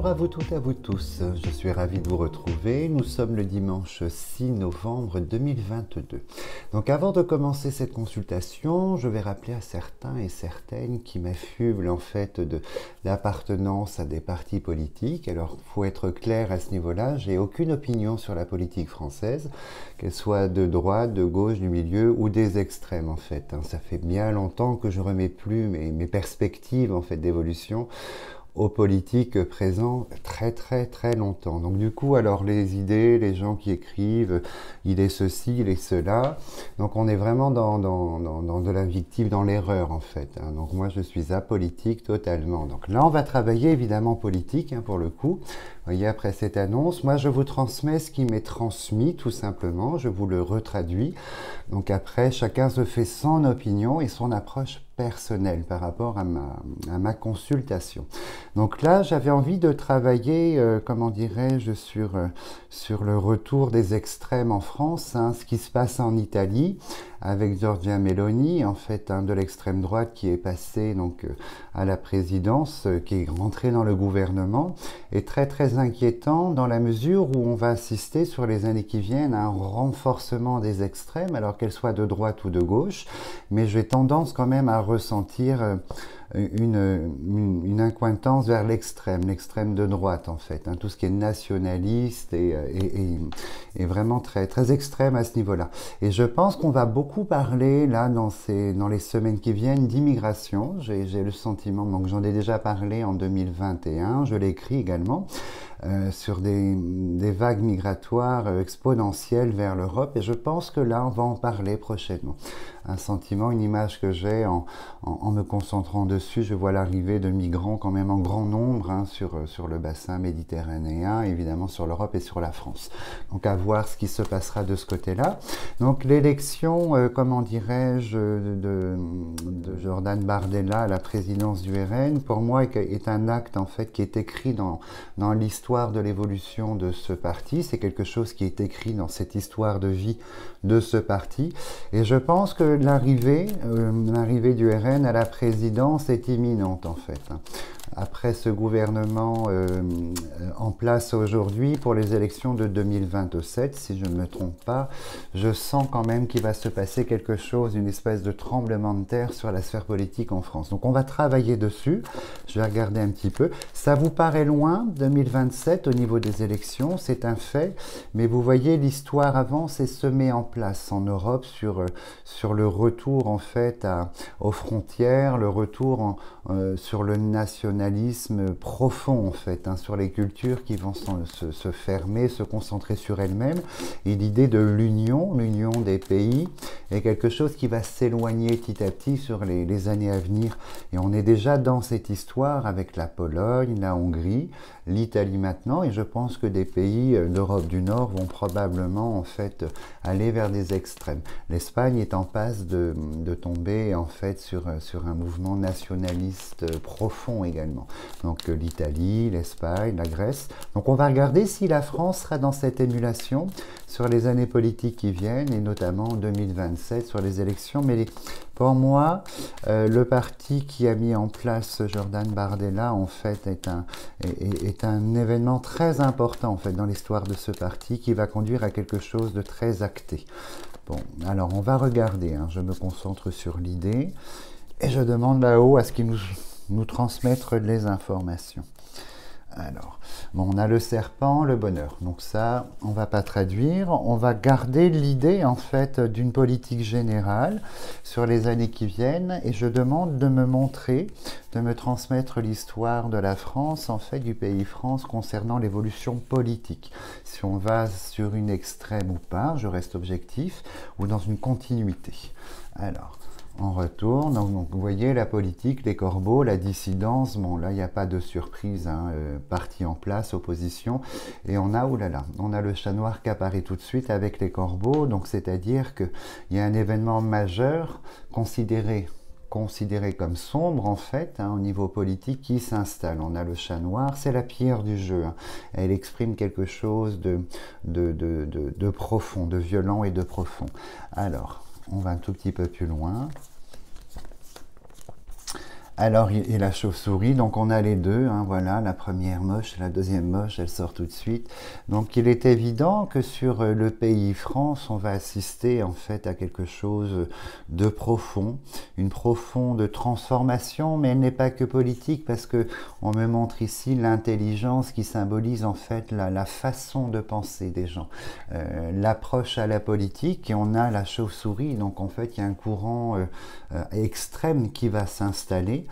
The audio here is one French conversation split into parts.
Bonjour à vous toutes et à vous tous, je suis ravi de vous retrouver. Nous sommes le dimanche 6 novembre 2022. Donc avant de commencer cette consultation, je vais rappeler à certains et certaines qui m'affublent en fait de l'appartenance à des partis politiques. Alors il faut être clair à ce niveau-là, j'ai aucune opinion sur la politique française, qu'elle soit de droite, de gauche, du milieu ou des extrêmes en fait. Ça fait bien longtemps que je remets plus mes perspectives en fait d'évolution aux politiques présents très longtemps. Donc du coup, alors les idées, les gens qui écrivent, il est ceci, il est cela, donc on est vraiment dans de l'invective, dans l'erreur en fait. Donc moi je suis apolitique totalement. Donc là on va travailler évidemment politique pour le coup. Vous voyez, après cette annonce, moi je vous transmets ce qui m'est transmis tout simplement, je vous le retraduis. Donc après, chacun se fait son opinion et son approche personnelle par rapport à ma consultation. Donc là, j'avais envie de travailler, comment dirais-je, sur le retour des extrêmes en France, ce qui se passe en Italie, avec Giorgia Meloni, en fait, de l'extrême droite qui est passée donc à la présidence, qui est rentrée dans le gouvernement, et très inquiétant dans la mesure où on va assister sur les années qui viennent à un renforcement des extrêmes, alors qu'elles soient de droite ou de gauche, mais j'ai tendance quand même à ressentir une incointance vers l'extrême de droite en fait, tout ce qui est nationaliste et vraiment très extrême à ce niveau-là. Et je pense qu'on va beaucoup parler là dans les semaines qui viennent d'immigration. J'ai le sentiment, donc j'en ai déjà parlé en 2021, je l'ai écrit également, sur des vagues migratoires exponentielles vers l'Europe, et je pense que là on va en parler prochainement. Un sentiment, une image que j'ai en me concentrant dessus, je vois l'arrivée de migrants quand même en grand nombre sur le bassin méditerranéen, évidemment sur l'Europe et sur la France. Donc à voir ce qui se passera de ce côté-là. Donc l'élection, comment dirais-je, de Jordan Bardella à la présidence du RN, pour moi est un acte en fait qui est écrit dans l'histoire de l'évolution de ce parti. C'est quelque chose qui est écrit dans cette histoire de vie de ce parti. Et je pense que l'arrivée du RN à la présidence est imminente en fait. Après ce gouvernement en place aujourd'hui pour les élections de 2027, si je ne me trompe pas, je sens quand même qu'il va se passer quelque chose, une espèce de tremblement de terre sur la sphère politique en France. Donc on va travailler dessus, je vais regarder un petit peu. Ça vous paraît loin, 2027 au niveau des élections, c'est un fait, mais vous voyez l'histoire avance et se met en place en Europe sur le retour en fait aux frontières, le retour sur le nationalisme profond en fait, sur les cultures qui vont se fermer, se concentrer sur elles-mêmes, et l'idée de l'union des pays est quelque chose qui va s'éloigner petit à petit sur les années à venir, et on est déjà dans cette histoire avec la Pologne, la Hongrie, l'Italie maintenant, et je pense que des pays d'Europe du Nord vont probablement en fait aller vers des extrêmes. L'Espagne est en passe de tomber en fait sur un mouvement nationaliste profond également. Donc l'Italie, l'Espagne, la Grèce. Donc on va regarder si la France sera dans cette émulation sur les années politiques qui viennent, et notamment en 2027 sur les élections. Mais pour moi, le parti qui a mis en place Jordan Bardella en fait est un événement très important en fait dans l'histoire de ce parti, qui va conduire à quelque chose de très acté. Bon, alors on va regarder, je me concentre sur l'idée et je demande là-haut à ce qu'ils nous transmettent les informations. Alors, bon, on a le serpent, le bonheur. Donc ça, on ne va pas traduire. On va garder l'idée, en fait, d'une politique générale sur les années qui viennent. Et je demande de me montrer, de me transmettre l'histoire de la France, en fait, du pays France, concernant l'évolution politique. Si on va sur une extrême ou pas, je reste objectif, ou dans une continuité. Alors, on retourne, donc vous voyez la politique, les corbeaux, la dissidence, bon là il n'y a pas de surprise, parti en place, opposition, et on a, oulala, on a le chat noir qui apparaît tout de suite avec les corbeaux, donc c'est-à-dire qu'il y a un événement majeur considéré comme sombre en fait, au niveau politique qui s'installe. On a le chat noir, c'est la pierre du jeu, elle exprime quelque chose de profond, de violent et de profond. Alors, on va un tout petit peu plus loin. Alors, et la chauve-souris, donc on a les deux, hein, voilà, la première moche, la deuxième moche, elle sort tout de suite. Donc il est évident que sur le pays France, on va assister en fait à quelque chose de profond, une profonde transformation, mais elle n'est pas que politique parce que on me montre ici l'intelligence qui symbolise en fait la façon de penser des gens, l'approche à la politique, et on a la chauve-souris, donc en fait il y a un courant extrême qui va s'installer,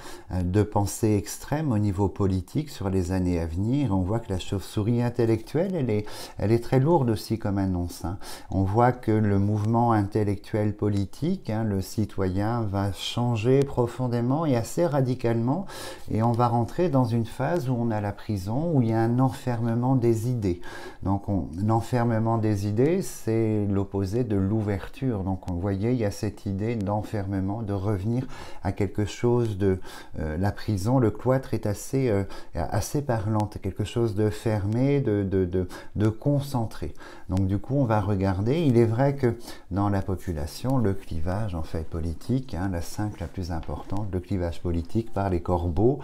de pensée extrême au niveau politique sur les années à venir. On voit que la chauve-souris intellectuelle, elle est très lourde aussi comme annonce, hein. On voit que le mouvement intellectuel politique, hein, le citoyen, va changer profondément et assez radicalement, et on va rentrer dans une phase où on a la prison, où il y a un enfermement des idées. Donc l'enfermement des idées, c'est l'opposé de l'ouverture. Donc vous voyez, il y a cette idée d'enfermement, de revenir à quelque chose de... la prison, le cloître est assez parlante, quelque chose de fermé, de concentré. Donc du coup, on va regarder, il est vrai que dans la population, le clivage en fait politique, hein, la 5 la plus importante, le clivage politique par les corbeaux,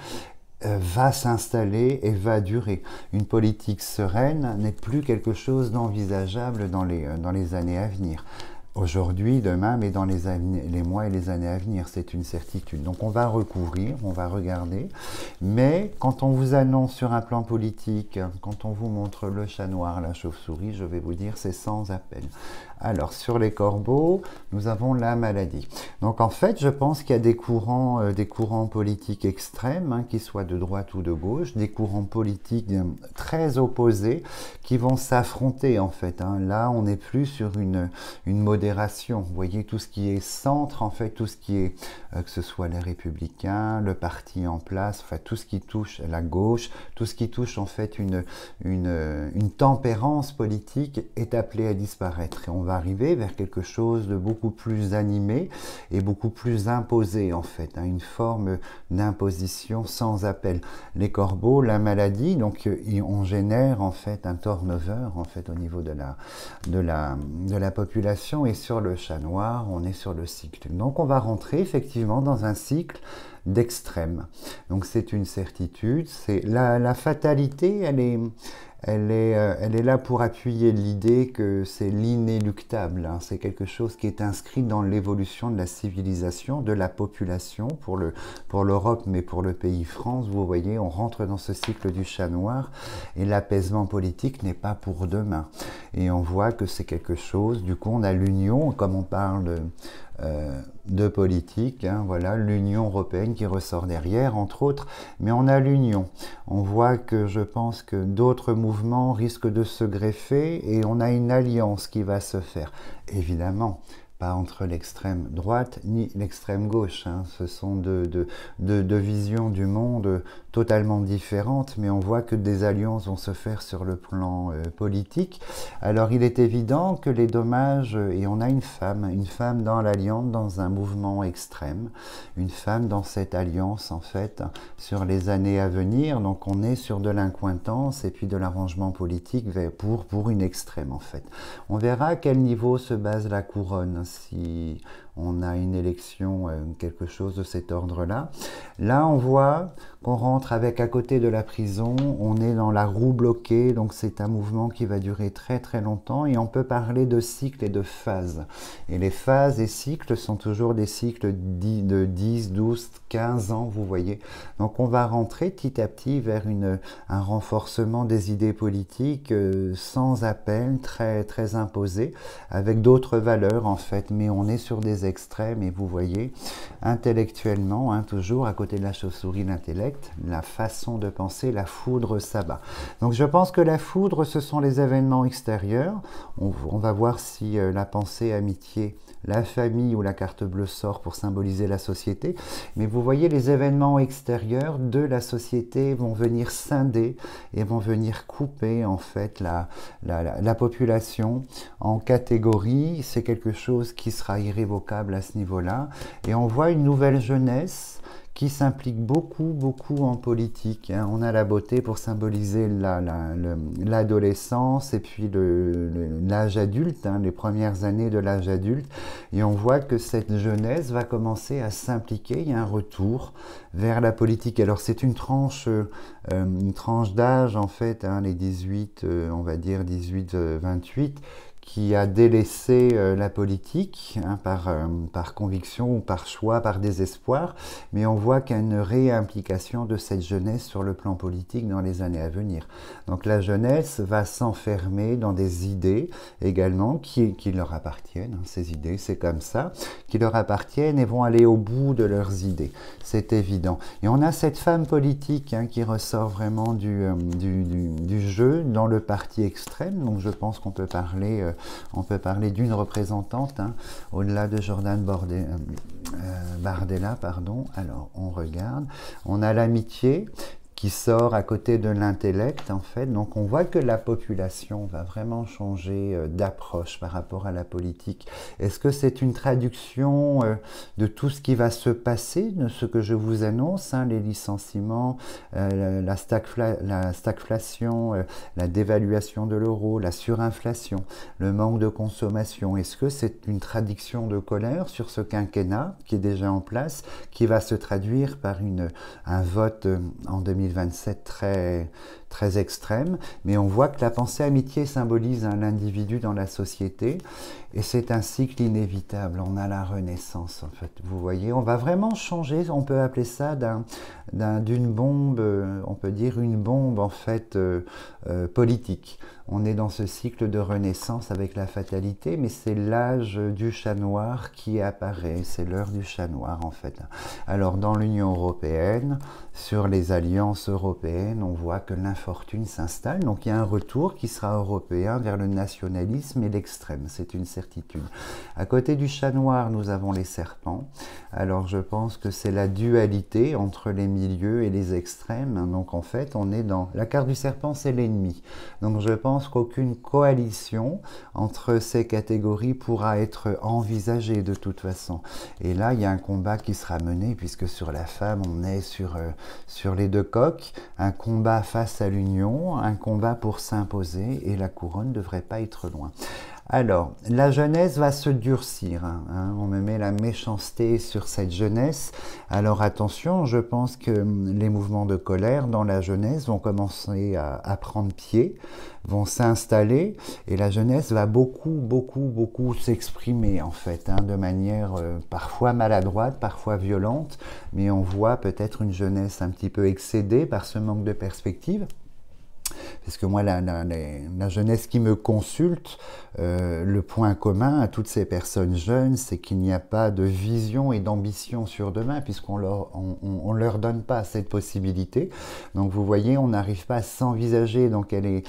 va s'installer et va durer. Une politique sereine n'est plus quelque chose d'envisageable dans les années à venir. Aujourd'hui, demain, mais dans les mois et les années à venir, c'est une certitude. Donc on va recouvrir, on va regarder, mais quand on vous annonce sur un plan politique, quand on vous montre le chat noir, la chauve-souris, je vais vous dire, c'est sans appel. Alors sur les corbeaux, nous avons la maladie. Donc en fait, je pense qu'il y a des courants politiques extrêmes, hein, qu'ils soient de droite ou de gauche, des courants politiques très opposés qui vont s'affronter en fait, hein. Là, on n'est plus sur une modération. Vous voyez, tout ce qui est centre, en fait, tout ce qui est, que ce soit les Républicains, le parti en place, enfin tout ce qui touche la gauche, tout ce qui touche en fait une tempérance politique est appelé à disparaître. Et on va arriver vers quelque chose de beaucoup plus animé et beaucoup plus imposé en fait, hein, une forme d'imposition sans appel. Les corbeaux, la maladie, donc on génère en fait un turnover en fait au niveau de la population, et sur le chat noir, on est sur le cycle. Donc on va rentrer effectivement dans un cycle d'extrême. Donc c'est une certitude, c'est la fatalité, elle est là pour appuyer l'idée que c'est l'inéluctable, hein. C'est quelque chose qui est inscrit dans l'évolution de la civilisation, de la population, pour l'Europe, mais pour le pays France. Vous voyez, on rentre dans ce cycle du chat noir, et l'apaisement politique n'est pas pour demain. Et on voit que c'est quelque chose, du coup on a l'union, comme on parle de politique, hein, voilà, l'Union européenne qui ressort derrière, entre autres, mais on a l'Union. On voit que je pense que d'autres mouvements risquent de se greffer, et on a une alliance qui va se faire. Évidemment, pas entre l'extrême droite ni l'extrême gauche, hein. Ce sont deux visions du monde totalement différentes, mais on voit que des alliances vont se faire sur le plan politique. Alors il est évident que les dommages, et on a une femme dans l'alliance, dans un mouvement extrême, une femme dans cette alliance en fait, sur les années à venir. Donc on est sur de l'incointance et puis de l'arrangement politique pour une extrême en fait. On verra à quel niveau se base la couronne, si on a une élection, quelque chose de cet ordre-là. Là, on voit qu'on rentre avec, à côté de la prison, on est dans la roue bloquée, donc c'est un mouvement qui va durer très très longtemps, et on peut parler de cycles et de phases. Et les phases et cycles sont toujours des cycles de 10, 12, 15 ans, vous voyez. Donc on va rentrer petit à petit vers un renforcement des idées politiques sans appel, très, très imposé, avec d'autres valeurs en fait, mais on est sur des extrêmes, et vous voyez, intellectuellement, hein, toujours à côté de la chauve-souris, l'intellect, la façon de penser, la foudre s'abat. Donc je pense que la foudre, ce sont les événements extérieurs. On va voir si la pensée, amitié, la famille ou la carte bleue sort pour symboliser la société. Mais vous voyez, les événements extérieurs de la société vont venir scinder et vont venir couper en fait la population en catégories. C'est quelque chose qui sera irrévocable à ce niveau-là. Et on voit une nouvelle jeunesse qui s'implique beaucoup en politique, hein. On a la beauté pour symboliser l'adolescence et puis l'âge adulte, hein, les premières années de l'âge adulte. Et on voit que cette jeunesse va commencer à s'impliquer. Il y a un retour vers la politique. Alors c'est une tranche d'âge en fait, hein, les 18, on va dire 18-28, qui a délaissé la politique, hein, par conviction ou par choix, par désespoir, mais on voit qu'il y a une réimplication de cette jeunesse sur le plan politique dans les années à venir. Donc la jeunesse va s'enfermer dans des idées également qui leur appartiennent, hein, ces idées, c'est comme ça, qui leur appartiennent et vont aller au bout de leurs idées, c'est évident. Et on a cette femme politique, hein, qui ressort vraiment du jeu dans le parti extrême, donc je pense qu'on peut parler d'une représentante, hein, au-delà de Jordan Bardella, pardon. Alors, on regarde. On a l'amitié qui sort à côté de l'intellect, en fait. Donc, on voit que la population va vraiment changer d'approche par rapport à la politique. Est-ce que c'est une traduction de tout ce qui va se passer, de ce que je vous annonce, hein, les licenciements, la stagflation, la dévaluation de l'euro, la surinflation, le manque de consommation? Est-ce que c'est une traduction de colère sur ce quinquennat qui est déjà en place, qui va se traduire par un vote en 2027 très extrême, mais on voit que la pensée amitié symbolise, hein, l'individu dans la société, et c'est un cycle inévitable. On a la renaissance, en fait. Vous voyez, on va vraiment changer, on peut appeler ça d'une bombe, on peut dire une bombe, en fait, politique. On est dans ce cycle de renaissance avec la fatalité, mais c'est l'âge du chat noir qui apparaît, c'est l'heure du chat noir, en fait. Alors, dans l'Union européenne, sur les alliances européennes, on voit que l'infortune s'installe, donc il y a un retour qui sera européen vers le nationalisme et l'extrême, c'est une certitude. À côté du chat noir, nous avons les serpents. Alors je pense que c'est la dualité entre les milieux et les extrêmes, donc en fait on est dans... La carte du serpent, c'est l'ennemi, donc je pense qu'aucune coalition entre ces catégories pourra être envisagée de toute façon. Et là, il y a un combat qui sera mené, puisque sur la femme, on est sur les deux coqs, un combat face à l'union, un combat pour s'imposer, et la couronne ne devrait pas être loin. Alors, la jeunesse va se durcir, hein, on me met la méchanceté sur cette jeunesse. Alors attention, je pense que les mouvements de colère dans la jeunesse vont commencer à prendre pied, vont s'installer, et la jeunesse va beaucoup s'exprimer, en fait, hein, de manière parfois maladroite, parfois violente, mais on voit peut-être une jeunesse un petit peu excédée par ce manque de perspective. Parce que moi, la jeunesse qui me consulte, le point commun à toutes ces personnes jeunes, c'est qu'il n'y a pas de vision et d'ambition sur demain, puisqu'on leur donne pas cette possibilité. Donc vous voyez, on n'arrive pas à s'envisager, donc elle est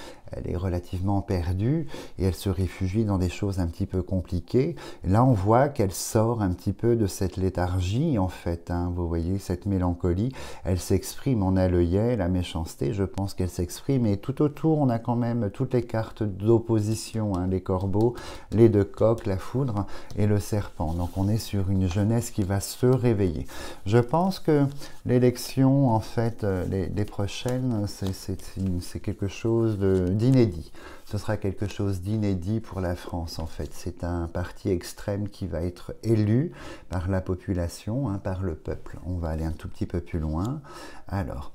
relativement perdue et elle se réfugie dans des choses un petit peu compliquées. Et là, on voit qu'elle sort un petit peu de cette léthargie, en fait, hein, vous voyez, cette mélancolie. Elle s'exprime, on a l'œillet, la méchanceté, je pense qu'elle s'exprime. Et tout autour, on a quand même toutes les cartes d'opposition, hein, les corbeaux, les deux coqs, la foudre et le serpent. Donc on est sur une jeunesse qui va se réveiller. Je pense que l'élection, en fait, les prochaines, c'est quelque chose d'inédit. Ce sera quelque chose d'inédit pour la France, en fait. C'est un parti extrême qui va être élu par la population, hein, par le peuple. On va aller un tout petit peu plus loin. Alors,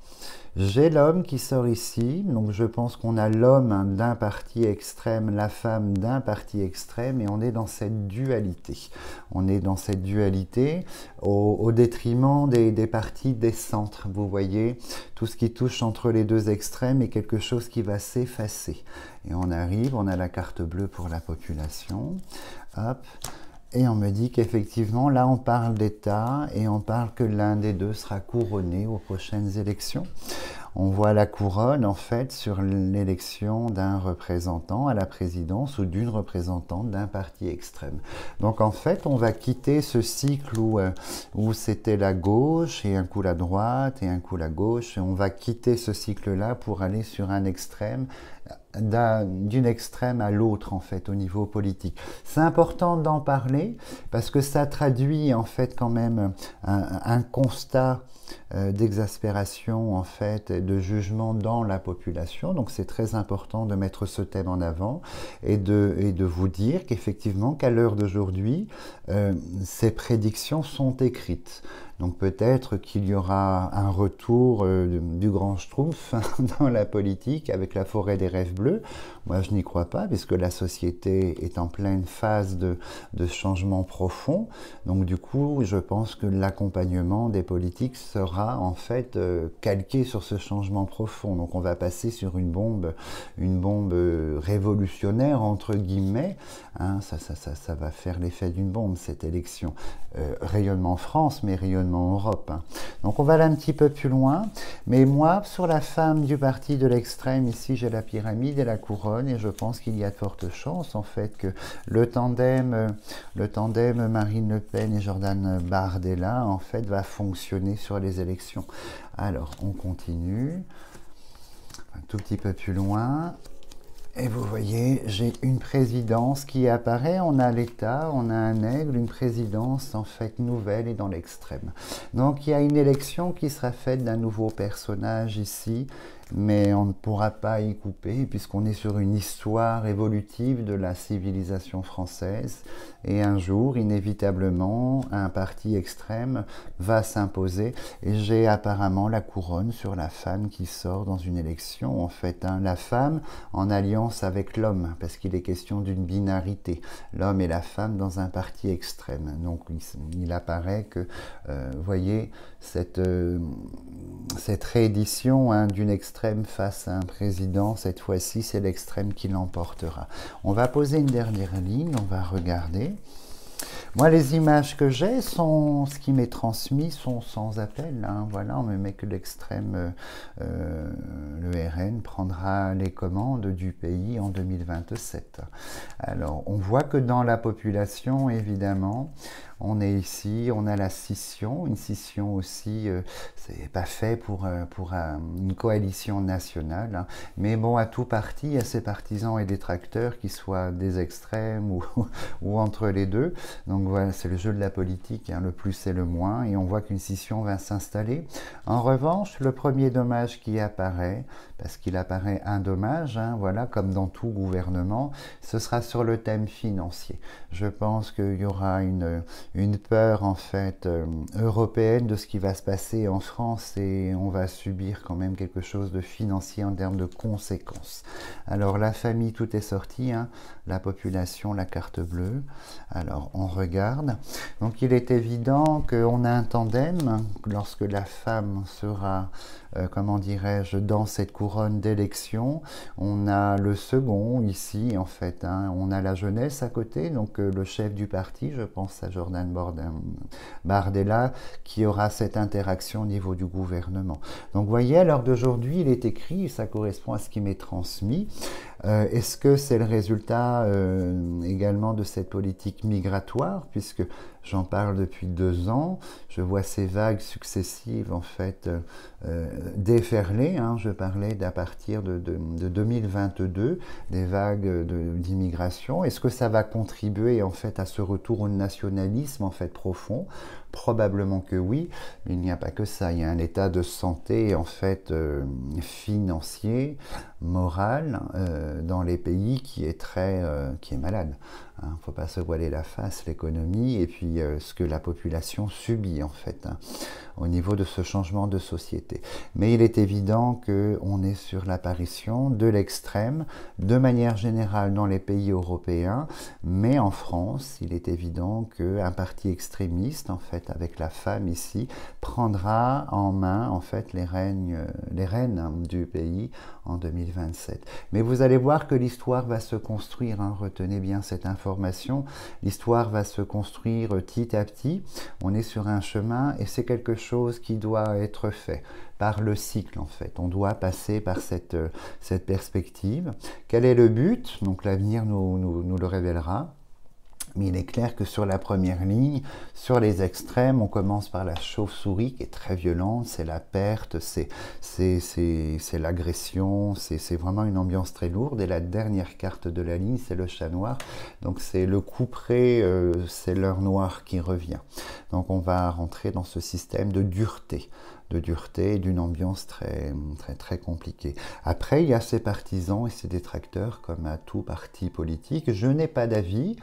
j'ai l'homme qui sort ici, donc je pense qu'on a l'homme, hein, d'un parti extrême, la femme d'un parti extrême, et on est dans cette dualité. On est dans cette dualité au détriment des partis des centres. Vous voyez, tout ce qui touche entre les deux extrêmes est quelque chose qui va s'effacer. Et on arrive, on a la carte bleue pour la population. Hop. Et on me dit qu'effectivement, là, on parle d'État et on parle que l'un des deux sera couronné aux prochaines élections. On voit la couronne, en fait, sur l'élection d'un représentant à la présidence ou d'une représentante d'un parti extrême. Donc, en fait, on va quitter ce cycle où c'était la gauche et un coup la droite et un coup la gauche. Et on va quitter ce cycle-là pour aller sur un extrême d'une extrême à l'autre en fait au niveau politique. C'est important d'en parler parce que ça traduit en fait quand même un constat d'exaspération en fait, de jugement dans la population. Donc c'est très important de mettre ce thème en avant et de vous dire qu'effectivement qu'à l'heure d'aujourd'hui, ces prédictions sont écrites. Donc peut-être qu'il y aura un retour du grand Schtroumpf dans la politique avec la forêt des rêves bleus. Moi je n'y crois pas puisque la société est en pleine phase de changement profond. Donc du coup je pense que l'accompagnement des politiques sera en fait calqué sur ce changement profond. Donc on va passer sur une bombe révolutionnaire entre guillemets. Hein, ça va faire l'effet d'une bombe cette élection. Rayonnement France mais rayonnement Europe. Hein. Donc on va aller un petit peu plus loin. Mais moi sur la femme du parti de l'extrême, ici j'ai la pyramide et la couronne et je pense qu'il y a de fortes chances en fait que le tandem Marine Le Pen et Jordan Bardella en fait va fonctionner sur les élections. Alors on continue un tout petit peu plus loin. Et vous voyez, j'ai une présidence qui apparaît, on a l'État, on a un aigle, une présidence en fait nouvelle et dans l'extrême. Donc il y a une élection qui sera faite d'un nouveau personnage ici, mais on ne pourra pas y couper puisqu'on est sur une histoire évolutive de la civilisation française et un jour, inévitablement, un parti extrême va s'imposer et j'ai apparemment la couronne sur la femme qui sort dans une élection, en fait, hein, la femme en alliance avec l'homme parce qu'il est question d'une binarité, l'homme et la femme dans un parti extrême. Donc il apparaît que, vous voyez, cette réédition hein, d'une extrême face à un président, cette fois-ci c'est l'extrême qui l'emportera. On va poser une dernière ligne, on va regarder. Moi, les images que j'ai sont, ce qui m'est transmis sont sans appel. Hein. Voilà, on me met que l'extrême, le RN prendra les commandes du pays en 2027. Alors, on voit que dans la population, évidemment, on est ici, on a la scission, une scission aussi, c'est pas fait pour une coalition nationale, hein. Mais bon, à tout parti, il y a ses partisans et détracteurs qui soient des extrêmes ou entre les deux. Donc voilà, c'est le jeu de la politique, hein, le plus et le moins, et on voit qu'une scission va s'installer. En revanche, le premier dommage qui apparaît, parce qu'il apparaît un dommage, hein, voilà, comme dans tout gouvernement, ce sera sur le thème financier. Je pense qu'il y aura une peur en fait européenne de ce qui va se passer en France et on va subir quand même quelque chose de financier en termes de conséquences. Alors la famille, tout est sorti, hein, la population, la carte bleue. Alors on regarde. Donc il est évident qu'on a un tandem lorsque la femme sera comment dirais-je, dans cette couronne d'élection. On a le second ici, en fait, hein, on a la jeunesse à côté, donc le chef du parti, je pense à Jordan Bardella, qui aura cette interaction au niveau du gouvernement. Donc vous voyez, à l'heure d'aujourd'hui, il est écrit, ça correspond à ce qui m'est transmis. Est-ce que c'est le résultat également de cette politique migratoire, puisque j'en parle depuis 2 ans, je vois ces vagues successives en fait déferler, hein, je parlais d'à partir de 2022, des vagues d'immigration. Est-ce que ça va contribuer en fait à ce retour au nationalisme en fait profond? Probablement que oui, mais il n'y a pas que ça, il y a un état de santé en fait financier, moral dans les pays qui est qui est malade. Il ne faut pas se voiler la face, l'économie et puis ce que la population subit en fait hein, au niveau de ce changement de société. Mais il est évident qu'on est sur l'apparition de l'extrême de manière générale dans les pays européens, mais en France, il est évident qu'un parti extrémiste en fait avec la femme ici prendra en main en fait les rênes du pays en 2027. Mais vous allez voir que l'histoire va se construire, hein, retenez bien cette information, l'histoire va se construire petit à petit, on est sur un chemin et c'est quelque chose qui doit être fait par le cycle en fait, on doit passer par cette perspective. Quel est le but? Donc l'avenir nous le révélera. Mais il est clair que sur la première ligne, sur les extrêmes, on commence par la chauve-souris qui est très violente, c'est la perte, c'est l'agression, c'est vraiment une ambiance très lourde. Et la dernière carte de la ligne, c'est le chat noir. Donc c'est le couperet, c'est l'heure noire qui revient. Donc on va rentrer dans ce système de dureté et d'une ambiance très compliquée. Après, il y a ses partisans et ses détracteurs, comme à tout parti politique. Je n'ai pas d'avis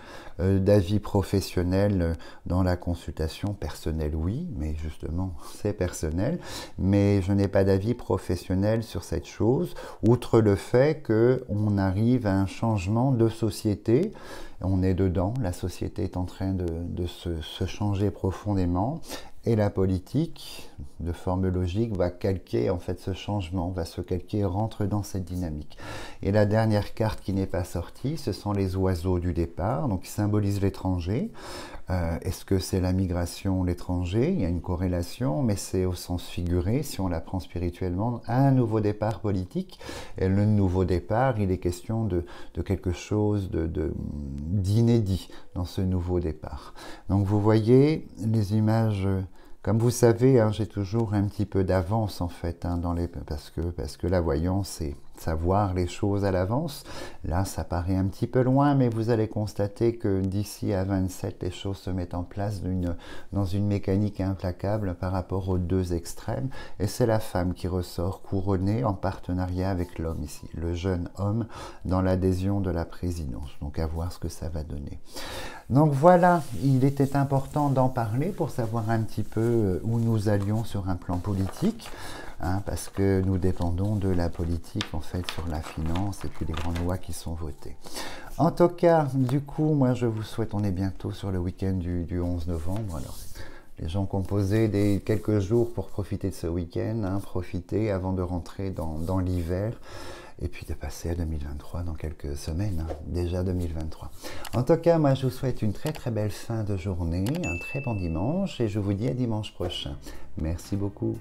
professionnel dans la consultation, personnel oui, mais justement c'est personnel, mais je n'ai pas d'avis professionnel sur cette chose, outre le fait qu'on arrive à un changement de société. On est dedans, la société est en train de se changer profondément. Et la politique, de forme logique, va calquer en fait ce changement, va se calquer, rentre dans cette dynamique. Et la dernière carte qui n'est pas sortie, ce sont les oiseaux du départ, donc qui symbolisent l'étranger. Est-ce que c'est la migration, l'étranger? Il y a une corrélation, mais c'est au sens figuré, si on la prend spirituellement, un nouveau départ politique. Et le nouveau départ, il est question de quelque chose d'inédit dans ce nouveau départ. Donc vous voyez les images. Comme vous savez, hein, j'ai toujours un petit peu d'avance en fait, hein, parce que la voyance, c'est savoir les choses à l'avance. Là, ça paraît un petit peu loin, mais vous allez constater que d'ici à 27, les choses se mettent en place dans une mécanique implacable par rapport aux deux extrêmes. Et c'est la femme qui ressort couronnée en partenariat avec l'homme ici, le jeune homme dans l'adhésion de la présidence. Donc à voir ce que ça va donner. Donc voilà, il était important d'en parler pour savoir un petit peu où nous allions sur un plan politique. Hein, parce que nous dépendons de la politique en fait sur la finance et puis les grandes lois qui sont votées. En tout cas, du coup, moi je vous souhaite, on est bientôt sur le week-end du 11 novembre. Alors, les gens qui ont posé quelques jours pour profiter de ce week-end, hein, profiter avant de rentrer dans l'hiver. Et puis de passer à 2023 dans quelques semaines, hein, déjà 2023. En tout cas, moi je vous souhaite une très belle fin de journée, un très bon dimanche et je vous dis à dimanche prochain. Merci beaucoup.